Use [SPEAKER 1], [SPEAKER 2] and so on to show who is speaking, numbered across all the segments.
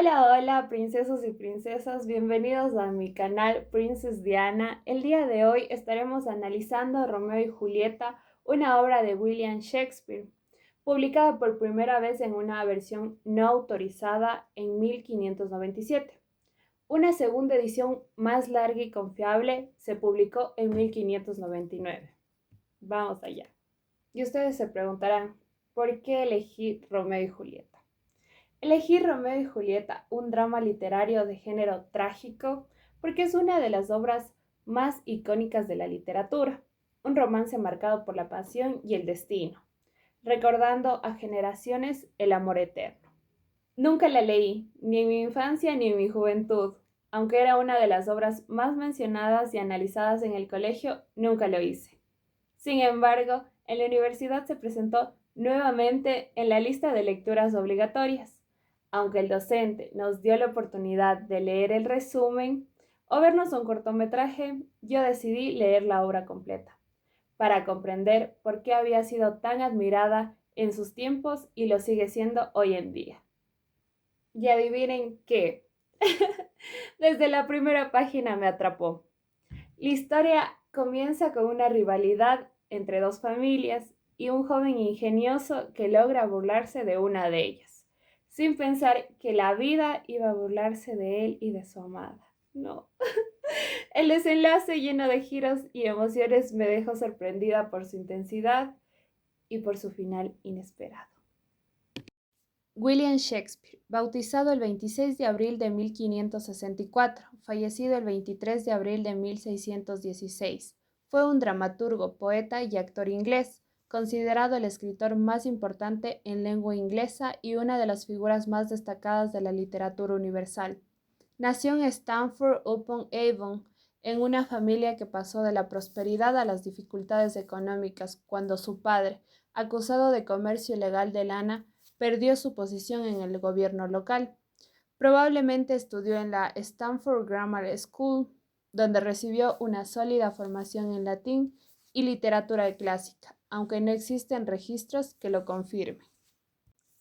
[SPEAKER 1] Hola, hola, princesos y princesas, bienvenidos a mi canal Princess Diana. El día de hoy estaremos analizando Romeo y Julieta, una obra de William Shakespeare, publicada por primera vez en una versión no autorizada en 1597. Una segunda edición más larga y confiable se publicó en 1599. Vamos allá. Y ustedes se preguntarán, ¿por qué elegí Romeo y Julieta? Elegí Romeo y Julieta, un drama literario de género trágico, porque es una de las obras más icónicas de la literatura, un romance marcado por la pasión y el destino, recordando a generaciones el amor eterno. Nunca la leí, ni en mi infancia ni en mi juventud, aunque era una de las obras más mencionadas y analizadas en el colegio, nunca lo hice. Sin embargo, en la universidad se presentó nuevamente en la lista de lecturas obligatorias. Aunque el docente nos dio la oportunidad de leer el resumen o vernos un cortometraje, yo decidí leer la obra completa, para comprender por qué había sido tan admirada en sus tiempos y lo sigue siendo hoy en día. Y adivinen qué, desde la primera página me atrapó. La historia comienza con una rivalidad entre dos familias y un joven ingenioso que logra burlarse de una de ellas, sin pensar que la vida iba a burlarse de él y de su amada. No. El desenlace lleno de giros y emociones me dejó sorprendida por su intensidad y por su final inesperado. William Shakespeare, bautizado el 26 de abril de 1564, fallecido el 23 de abril de 1616, fue un dramaturgo, poeta y actor inglés, considerado el escritor más importante en lengua inglesa y una de las figuras más destacadas de la literatura universal. Nació en Stamford-upon-Avon, en una familia que pasó de la prosperidad a las dificultades económicas cuando su padre, acusado de comercio ilegal de lana, perdió su posición en el gobierno local. Probablemente estudió en la Stanford Grammar School, donde recibió una sólida formación en latín y literatura clásica, aunque no existen registros que lo confirmen.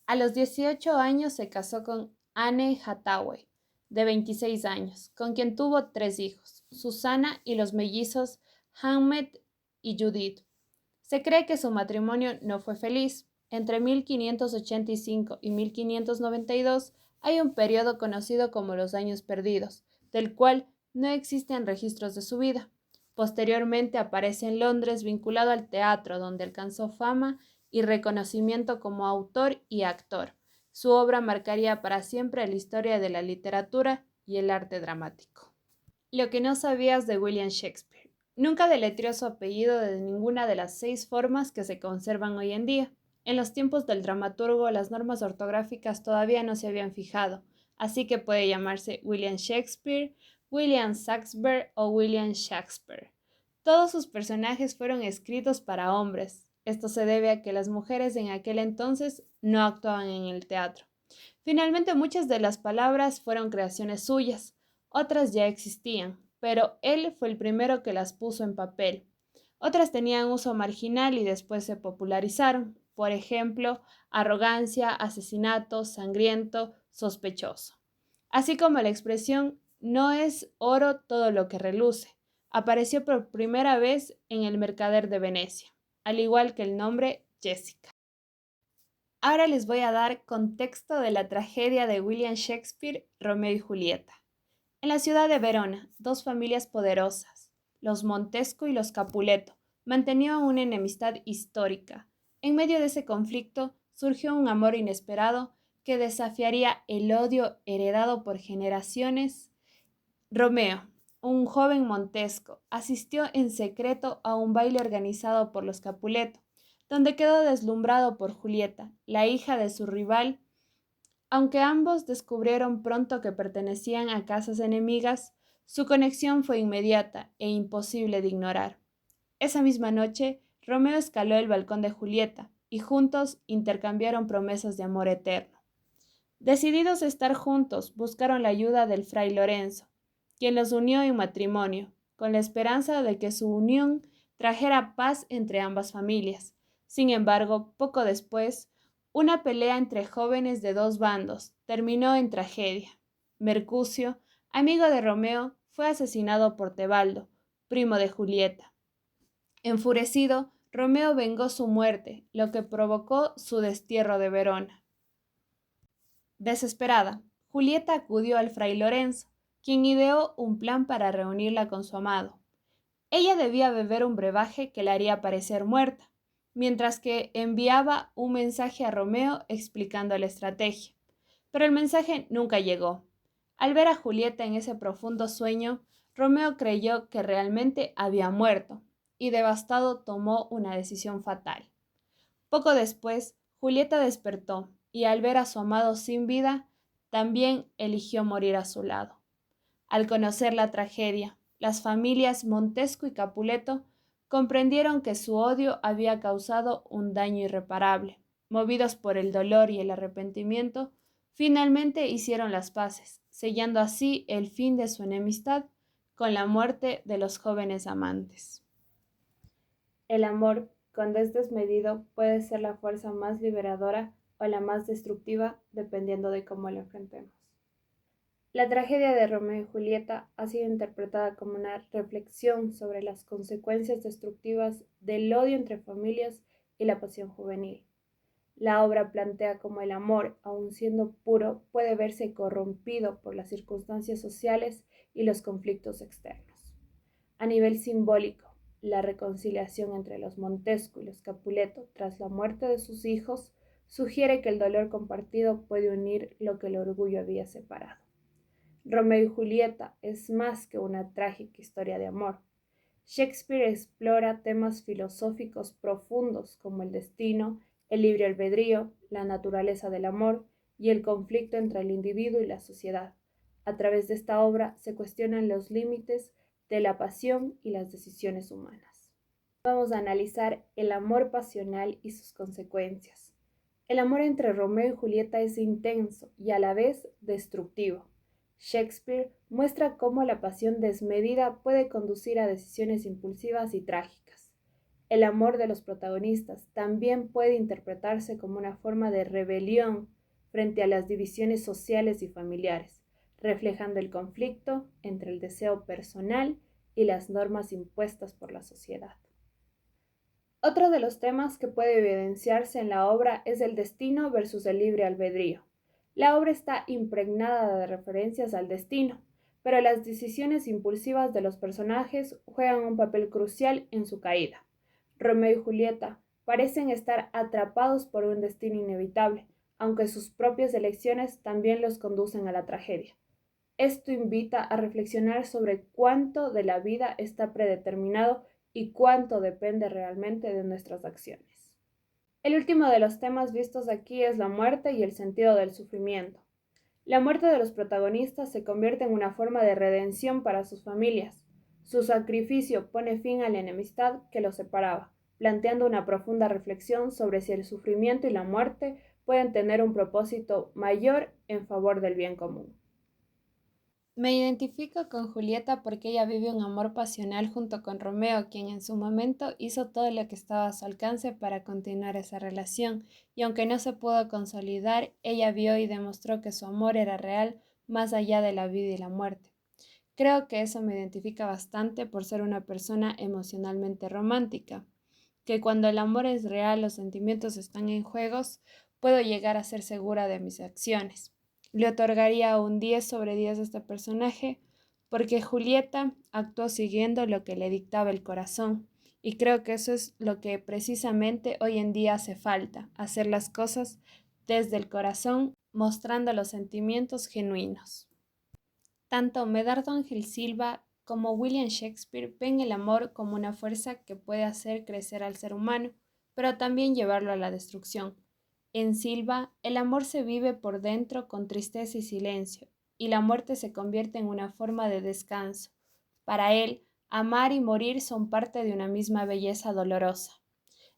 [SPEAKER 1] A los 18 años se casó con Anne Hathaway, de 26 años, con quien tuvo tres hijos, Susana y los mellizos Hamlet y Judith. Se cree que su matrimonio no fue feliz. Entre 1585 y 1592 hay un periodo conocido como los Años Perdidos, del cual no existen registros de su vida. Posteriormente aparece en Londres vinculado al teatro, donde alcanzó fama y reconocimiento como autor y actor. Su obra marcaría para siempre la historia de la literatura y el arte dramático. Lo que no sabías de William Shakespeare. Nunca deletreó su apellido de ninguna de las 6 formas que se conservan hoy en día. En los tiempos del dramaturgo, las normas ortográficas todavía no se habían fijado, así que puede llamarse William Shakespeare, William Shakespeare o William Shakespeare. Todos sus personajes fueron escritos para hombres. Esto se debe a que las mujeres en aquel entonces no actuaban en el teatro. Finalmente, muchas de las palabras fueron creaciones suyas. Otras ya existían, pero él fue el primero que las puso en papel. Otras tenían uso marginal y después se popularizaron. Por ejemplo, arrogancia, asesinato, sangriento, sospechoso. Así como la expresión no es oro todo lo que reluce. Apareció por primera vez en El Mercader de Venecia, al igual que el nombre Jessica. Ahora les voy a dar contexto de la tragedia de William Shakespeare, Romeo y Julieta. En la ciudad de Verona, dos familias poderosas, los Montesco y los Capuleto, mantenían una enemistad histórica. En medio de ese conflicto surgió un amor inesperado que desafiaría el odio heredado por generaciones. Romeo, un joven Montesco, asistió en secreto a un baile organizado por los Capuleto, donde quedó deslumbrado por Julieta, la hija de su rival. Aunque ambos descubrieron pronto que pertenecían a casas enemigas, su conexión fue inmediata e imposible de ignorar. Esa misma noche, Romeo escaló el balcón de Julieta y juntos intercambiaron promesas de amor eterno. Decididos a estar juntos, buscaron la ayuda del fray Lorenzo, quien los unió en matrimonio, con la esperanza de que su unión trajera paz entre ambas familias. Sin embargo, poco después, Una pelea entre jóvenes de dos bandos terminó en tragedia. Mercucio, amigo de Romeo, fue asesinado por Tebaldo, primo de Julieta. Enfurecido, Romeo vengó su muerte, lo que provocó su destierro de Verona. Desesperada, Julieta acudió al fray Lorenzo, quien ideó un plan para reunirla con su amado. Ella debía beber un brebaje que la haría parecer muerta, mientras que enviaba un mensaje a Romeo explicando la estrategia. Pero el mensaje nunca llegó. Al ver a Julieta en ese profundo sueño, Romeo creyó que realmente había muerto y devastado tomó una decisión fatal. Poco después, Julieta despertó y al ver a su amado sin vida, también eligió morir a su lado. Al conocer la tragedia, las familias Montesco y Capuleto comprendieron que su odio había causado un daño irreparable. Movidos por el dolor y el arrepentimiento, finalmente hicieron las paces, sellando así el fin de su enemistad con la muerte de los jóvenes amantes. El amor, cuando es desmedido, puede ser la fuerza más liberadora o la más destructiva, dependiendo de cómo lo enfrentemos. La tragedia de Romeo y Julieta ha sido interpretada como una reflexión sobre las consecuencias destructivas del odio entre familias y la pasión juvenil. La obra plantea cómo el amor, aun siendo puro, puede verse corrompido por las circunstancias sociales y los conflictos externos. A nivel simbólico, la reconciliación entre los Montesco y los Capuleto tras la muerte de sus hijos sugiere que el dolor compartido puede unir lo que el orgullo había separado. Romeo y Julieta es más que una trágica historia de amor. Shakespeare explora temas filosóficos profundos como el destino, el libre albedrío, la naturaleza del amor y el conflicto entre el individuo y la sociedad. A través de esta obra se cuestionan los límites de la pasión y las decisiones humanas. Vamos a analizar el amor pasional y sus consecuencias. El amor entre Romeo y Julieta es intenso y a la vez destructivo. Shakespeare muestra cómo la pasión desmedida puede conducir a decisiones impulsivas y trágicas. El amor de los protagonistas también puede interpretarse como una forma de rebelión frente a las divisiones sociales y familiares, reflejando el conflicto entre el deseo personal y las normas impuestas por la sociedad. Otro de los temas que puede evidenciarse en la obra es el destino versus el libre albedrío. La obra está impregnada de referencias al destino, pero las decisiones impulsivas de los personajes juegan un papel crucial en su caída. Romeo y Julieta parecen estar atrapados por un destino inevitable, aunque sus propias elecciones también los conducen a la tragedia. Esto invita a reflexionar sobre cuánto de la vida está predeterminado y cuánto depende realmente de nuestras acciones. El último de los temas vistos aquí es la muerte y el sentido del sufrimiento. La muerte de los protagonistas se convierte en una forma de redención para sus familias. Su sacrificio pone fin a la enemistad que los separaba, planteando una profunda reflexión sobre si el sufrimiento y la muerte pueden tener un propósito mayor en favor del bien común. Me identifico con Julieta porque ella vive un amor pasional junto con Romeo, quien en su momento hizo todo lo que estaba a su alcance para continuar esa relación, y aunque no se pudo consolidar, ella vio y demostró que su amor era real más allá de la vida y la muerte. Creo que eso me identifica bastante por ser una persona emocionalmente romántica, que cuando el amor es real, los sentimientos están en juegos, puedo llegar a ser segura de mis acciones. Le otorgaría un 10 sobre 10 a este personaje porque Julieta actuó siguiendo lo que le dictaba el corazón y creo que eso es lo que precisamente hoy en día hace falta, hacer las cosas desde el corazón, mostrando los sentimientos genuinos. Tanto Medardo Ángel Silva como William Shakespeare ven el amor como una fuerza que puede hacer crecer al ser humano, pero también llevarlo a la destrucción. En Silva, el amor se vive por dentro con tristeza y silencio, y la muerte se convierte en una forma de descanso. Para él, amar y morir son parte de una misma belleza dolorosa.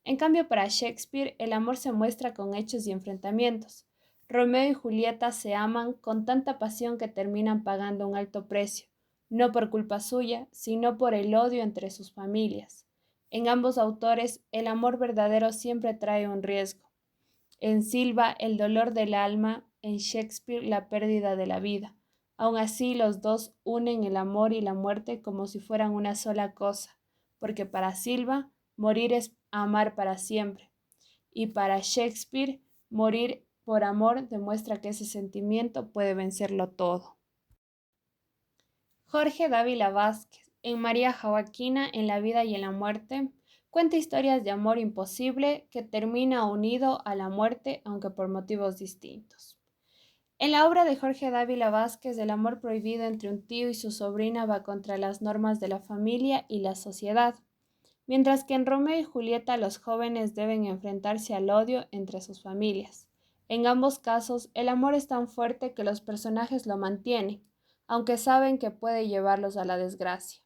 [SPEAKER 1] En cambio, para Shakespeare, el amor se muestra con hechos y enfrentamientos. Romeo y Julieta se aman con tanta pasión que terminan pagando un alto precio, no por culpa suya, sino por el odio entre sus familias. En ambos autores, el amor verdadero siempre trae un riesgo. En Silva, el dolor del alma, en Shakespeare, la pérdida de la vida. Aun así, los dos unen el amor y la muerte como si fueran una sola cosa, porque para Silva, morir es amar para siempre, y para Shakespeare, morir por amor demuestra que ese sentimiento puede vencerlo todo. Jorge Dávila Vázquez, en María Joaquina, en la vida y en la muerte, cuenta historias de amor imposible que termina unido a la muerte, aunque por motivos distintos. En la obra de Jorge Dávila Vázquez, el amor prohibido entre un tío y su sobrina va contra las normas de la familia y la sociedad, mientras que en Romeo y Julieta los jóvenes deben enfrentarse al odio entre sus familias. En ambos casos, el amor es tan fuerte que los personajes lo mantienen, aunque saben que puede llevarlos a la desgracia.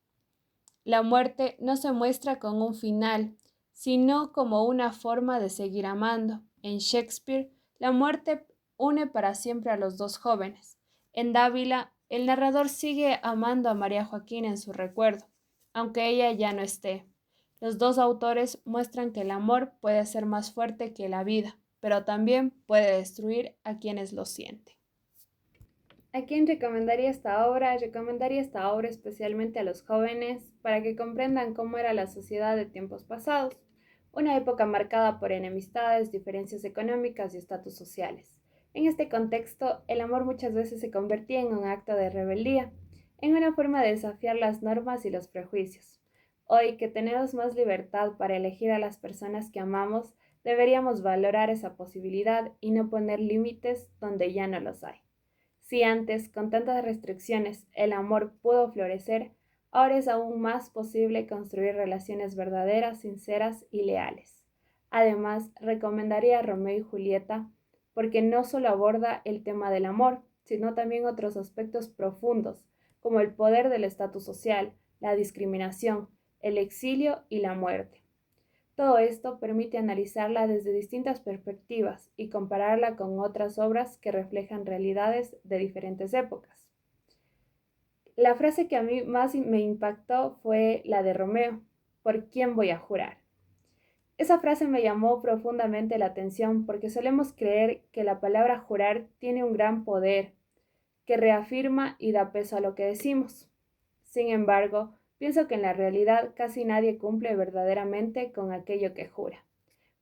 [SPEAKER 1] La muerte no se muestra con un final, sino como una forma de seguir amando. En Shakespeare, la muerte une para siempre a los dos jóvenes. En Dávila, el narrador sigue amando a María Joaquina en su recuerdo, aunque ella ya no esté. Los dos autores muestran que el amor puede ser más fuerte que la vida, pero también puede destruir a quienes lo sienten. ¿A quién recomendaría esta obra? Recomendaría esta obra especialmente a los jóvenes para que comprendan cómo era la sociedad de tiempos pasados, una época marcada por enemistades, diferencias económicas y estatus sociales. En este contexto, el amor muchas veces se convertía en un acto de rebeldía, en una forma de desafiar las normas y los prejuicios. Hoy que tenemos más libertad para elegir a las personas que amamos, deberíamos valorar esa posibilidad y no poner límites donde ya no los hay. Si antes, con tantas restricciones, el amor pudo florecer, ahora es aún más posible construir relaciones verdaderas, sinceras y leales. Además, recomendaría Romeo y Julieta porque no solo aborda el tema del amor, sino también otros aspectos profundos, como el poder del estatus social, la discriminación, el exilio y la muerte. Todo esto permite analizarla desde distintas perspectivas y compararla con otras obras que reflejan realidades de diferentes épocas. La frase que a mí más me impactó fue la de Romeo: ¿por quién voy a jurar? Esa frase me llamó profundamente la atención porque solemos creer que la palabra jurar tiene un gran poder, que reafirma y da peso a lo que decimos. Sin embargo, pienso que en la realidad casi nadie cumple verdaderamente con aquello que jura.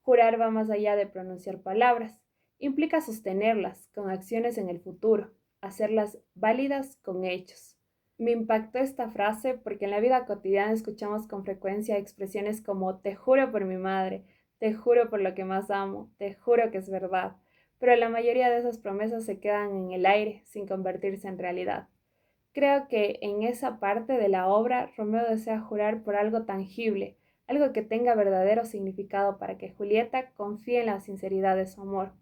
[SPEAKER 1] Jurar va más allá de pronunciar palabras, implica sostenerlas con acciones en el futuro, hacerlas válidas con hechos. Me impactó esta frase porque en la vida cotidiana escuchamos con frecuencia expresiones como te juro por mi madre, te juro por lo que más amo, te juro que es verdad, pero la mayoría de esas promesas se quedan en el aire sin convertirse en realidad. Creo que en esa parte de la obra Romeo desea jurar por algo tangible, algo que tenga verdadero significado para que Julieta confíe en la sinceridad de su amor.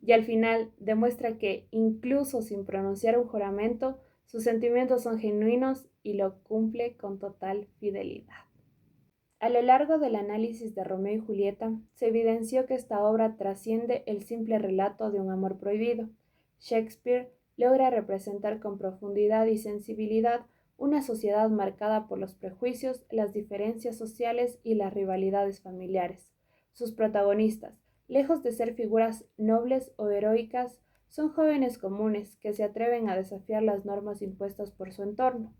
[SPEAKER 1] Y al final demuestra que, incluso sin pronunciar un juramento, sus sentimientos son genuinos y lo cumple con total fidelidad. A lo largo del análisis de Romeo y Julieta, se evidenció que esta obra trasciende el simple relato de un amor prohibido. Shakespeare logra representar con profundidad y sensibilidad una sociedad marcada por los prejuicios, las diferencias sociales y las rivalidades familiares. Sus protagonistas, lejos de ser figuras nobles o heroicas, son jóvenes comunes que se atreven a desafiar las normas impuestas por su entorno,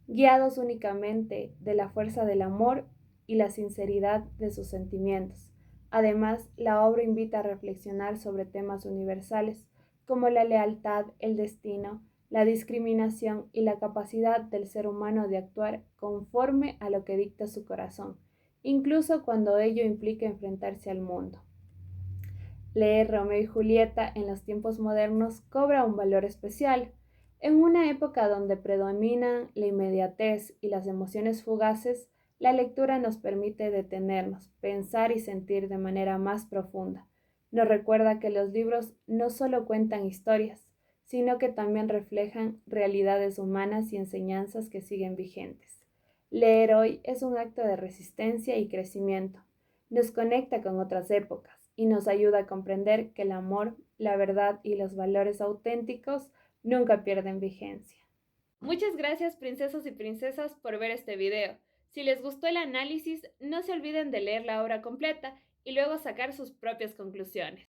[SPEAKER 1] guiados únicamente de la fuerza del amor y la sinceridad de sus sentimientos. Además, la obra invita a reflexionar sobre temas universales como la lealtad, el destino, la discriminación y la capacidad del ser humano de actuar conforme a lo que dicta su corazón, incluso cuando ello implica enfrentarse al mundo. Leer Romeo y Julieta en los tiempos modernos cobra un valor especial. En una época donde predominan la inmediatez y las emociones fugaces, la lectura nos permite detenernos, pensar y sentir de manera más profunda. Nos recuerda que los libros no solo cuentan historias, sino que también reflejan realidades humanas y enseñanzas que siguen vigentes. Leer hoy es un acto de resistencia y crecimiento. Nos conecta con otras épocas y nos ayuda a comprender que el amor, la verdad y los valores auténticos nunca pierden vigencia. Muchas gracias, princesos y princesas, por ver este video. Si les gustó el análisis, no se olviden de leer la obra completa y luego sacar sus propias conclusiones.